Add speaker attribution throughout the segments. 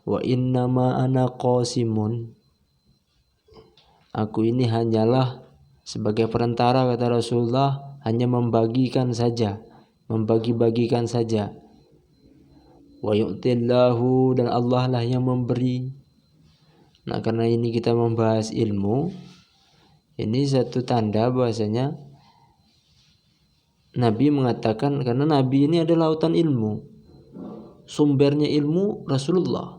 Speaker 1: Wa innama ana qasimun. Aku ini hanyalah sebagai perantara, kata Rasulullah, hanya membagi-bagikan saja. Wa yu'tillahu, dan Allah lah yang memberi. Nah, karena ini kita membahas ilmu, ini satu tanda bahwasanya Nabi mengatakan, karena Nabi ini adalah lautan ilmu, sumbernya ilmu Rasulullah.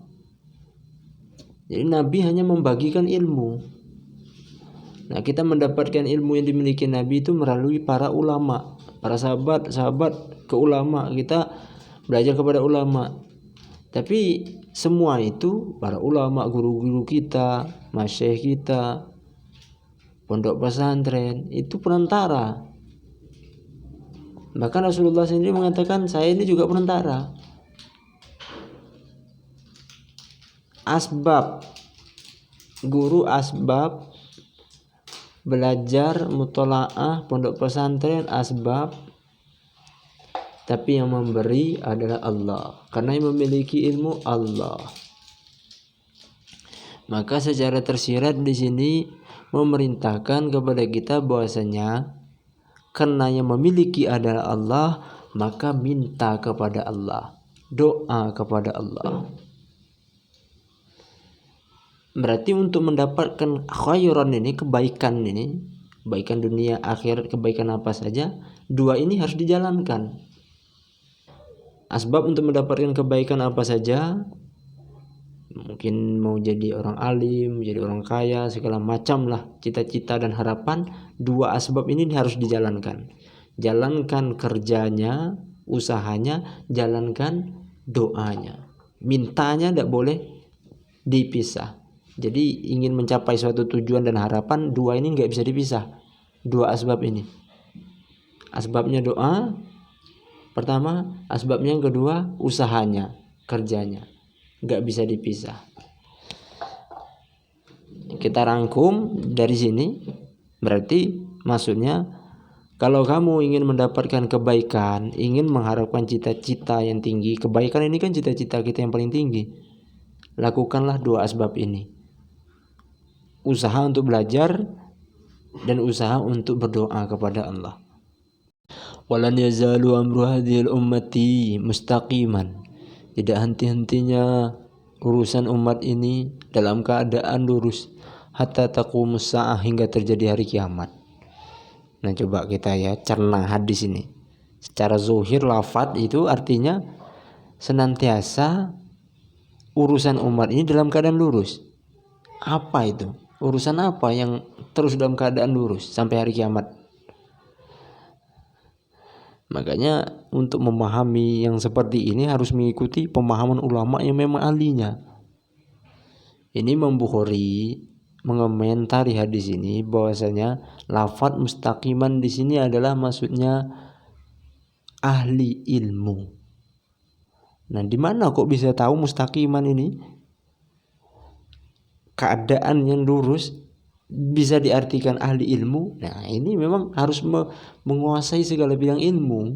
Speaker 1: Jadi Nabi hanya membagikan ilmu. Nah, kita mendapatkan ilmu yang dimiliki Nabi itu melalui para ulama, para sahabat ke ulama. Kita belajar kepada ulama. Tapi semua itu para ulama, guru-guru kita, masyayikh kita, pondok pesantren, itu perantara. Bahkan Rasulullah sendiri mengatakan, saya ini juga perantara. Asbab, guru asbab, belajar mutolaah pondok pesantren asbab, tapi yang memberi adalah Allah, karena yang memiliki ilmu Allah. Maka secara tersirat di sini memerintahkan kepada kita bahwasanya karena yang memiliki adalah Allah, maka minta kepada Allah, doa kepada Allah. Berarti untuk mendapatkan khairan ini, kebaikan dunia akhirat, kebaikan apa saja, dua ini harus dijalankan. Asbab untuk mendapatkan kebaikan apa saja, mungkin mau jadi orang alim, jadi orang kaya, segala macam lah cita-cita dan harapan, dua asbab ini harus dijalankan. Jalankan kerjanya, usahanya, jalankan doanya. Mintanya tidak boleh dipisah. Jadi ingin mencapai suatu tujuan dan harapan, dua ini nggak bisa dipisah. Dua asbab ini. Asbabnya doa pertama, asbabnya yang kedua usahanya, kerjanya. Nggak bisa dipisah. Kita rangkum dari sini, berarti maksudnya kalau kamu ingin mendapatkan kebaikan, ingin mengharapkan cita-cita yang tinggi, kebaikan ini kan cita-cita kita yang paling tinggi, lakukanlah dua asbab ini. Usaha untuk belajar dan usaha untuk berdoa kepada Allah. Walan yazalu amru hadhil ummati mustaqiman. Tidak henti-hentinya urusan umat ini dalam keadaan lurus hatta taqumus saah, hingga terjadi hari kiamat. Nah, coba kita cerna hadis ini. Secara zuhir lafaz itu artinya senantiasa urusan umat ini dalam keadaan lurus. Apa itu? Urusan apa yang terus dalam keadaan lurus sampai hari kiamat? Makanya untuk memahami yang seperti ini harus mengikuti pemahaman ulama yang memang ahlinya. Ini Imam Bukhari mengomentari hadis ini bahwasanya lafaz mustaqiman di sini adalah maksudnya ahli ilmu. Nah, di mana kok bisa tahu mustaqiman ini? Keadaan yang lurus bisa diartikan ahli ilmu. Nah, ini memang harus menguasai segala bidang ilmu.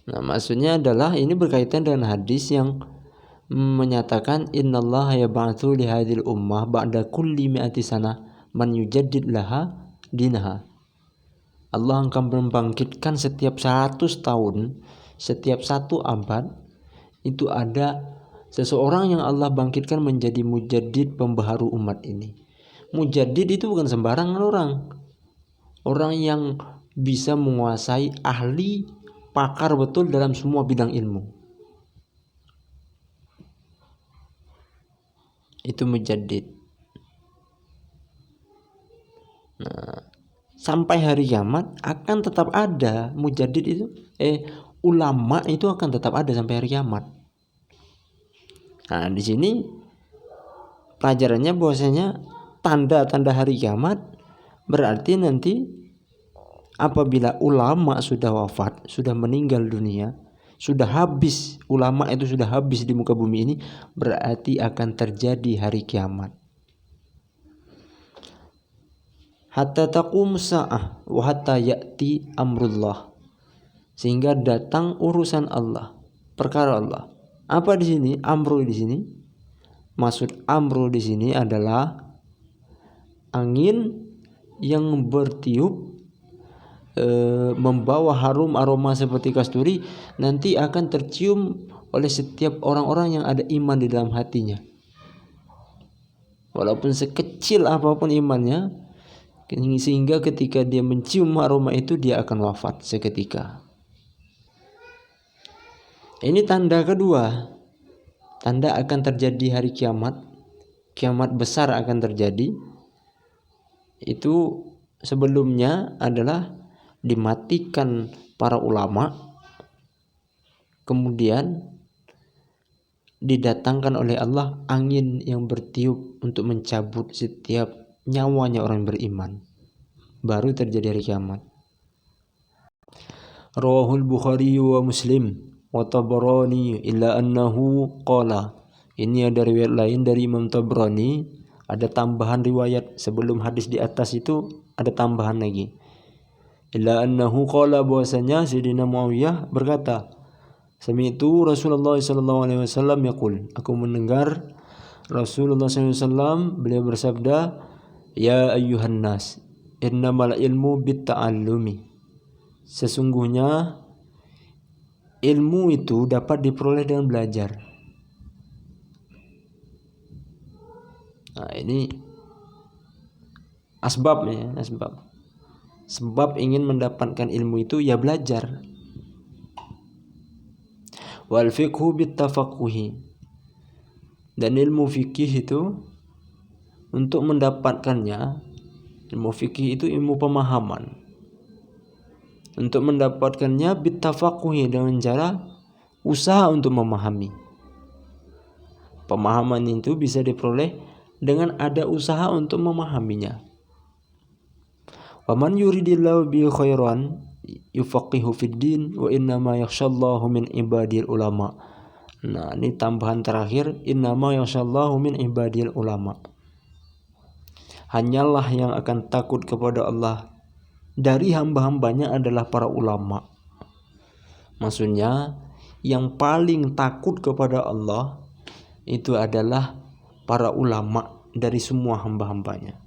Speaker 1: Nah, maksudnya adalah ini berkaitan dengan hadis yang menyatakan innallaha yab'atsu li hadhil ummah ba'da kulli mi'ati sanah man yujaddid laha dinaha. Allah akan membangkitkan setiap 100 tahun, setiap 1 abad itu ada seseorang yang Allah bangkitkan menjadi mujaddid, pembaharu umat ini. Mujaddid itu bukan sembarangan orang. Orang yang bisa menguasai, ahli, pakar betul dalam semua bidang ilmu. Itu mujaddid. Nah, sampai hari kiamat akan tetap ada mujaddid itu. Ulama itu akan tetap ada sampai hari kiamat. Nah, di sini pelajarannya bahwasanya tanda-tanda hari kiamat berarti nanti apabila ulama sudah wafat, sudah meninggal dunia, sudah habis, ulama itu sudah habis di muka bumi ini, berarti akan terjadi hari kiamat. Hatta taqum sa'ah wa hatta ya'ti amrullah, sehingga datang urusan Allah, perkara Allah. Apa di sini? Amru di sini. Maksud amru di sini adalah angin yang bertiup membawa harum aroma seperti kasturi, nanti akan tercium oleh setiap orang-orang yang ada iman di dalam hatinya. Walaupun sekecil apapun imannya, sehingga ketika dia mencium aroma itu dia akan wafat seketika. Ini tanda kedua, tanda akan terjadi hari kiamat. Kiamat besar akan terjadi. Itu sebelumnya adalah dimatikan para ulama, kemudian didatangkan oleh Allah angin yang bertiup untuk mencabut setiap nyawanya orang beriman. Baru terjadi hari kiamat. Rawahul Bukhari wa Muslim wa Tabrani illa annahu qala. Ini ada riwayat lain dari Imam Tabrani, ada tambahan riwayat sebelum hadis di atas itu, ada tambahan lagi. Illa annahu qala, bahwasanya Sayyidina Muawiyah berkata, sami'tu Rasulullah sallallahu alaihi wasallam yaqul, aku mendengar Rasulullah sallallahu alaihi wasallam beliau bersabda, ya ayyuhan nas, innamal ilmu bitta'allumi. Sesungguhnya ilmu itu dapat diperoleh dengan belajar. Nah, ini asbabnya, sebab ingin mendapatkan ilmu itu ya belajar. Wal fiqhu bittafaqquhi, dan ilmu fikih itu untuk mendapatkannya, ilmu fikih itu ilmu pemahaman. Untuk mendapatkannya bittafaqquhi, dengan cara usaha untuk memahami. Pemahaman itu bisa diperoleh dengan ada usaha untuk memahaminya. Waman yuridillahu bihi khairan yufaqihu fid din wa innama yakhshallahu min ibadil ulama. Nah, ini tambahan terakhir, innama yakhshallahu min ibadil ulama. Hanyalah yang akan takut kepada Allah dari hamba-hambanya adalah para ulama. Maksudnya yang paling takut kepada Allah itu adalah para ulama dari semua hamba-hambanya.